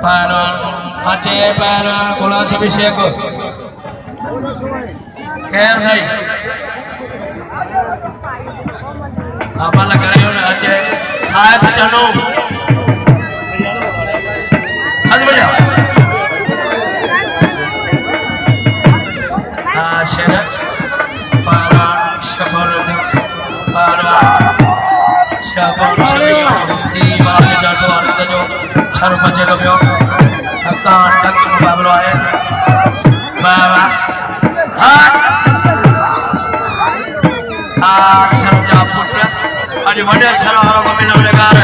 Panon Aceh Panon Kula Sabisek Ker hai apa lagi Aceh saya terjanu Hadi बढ़िया Aceh Panon Syafruddin Panon Syafruddin si balik jatuh ada jo Harus baca doa, akan kaki berdoa ya, bawa, cara jawab putra, ada mana cara orang meminta mereka.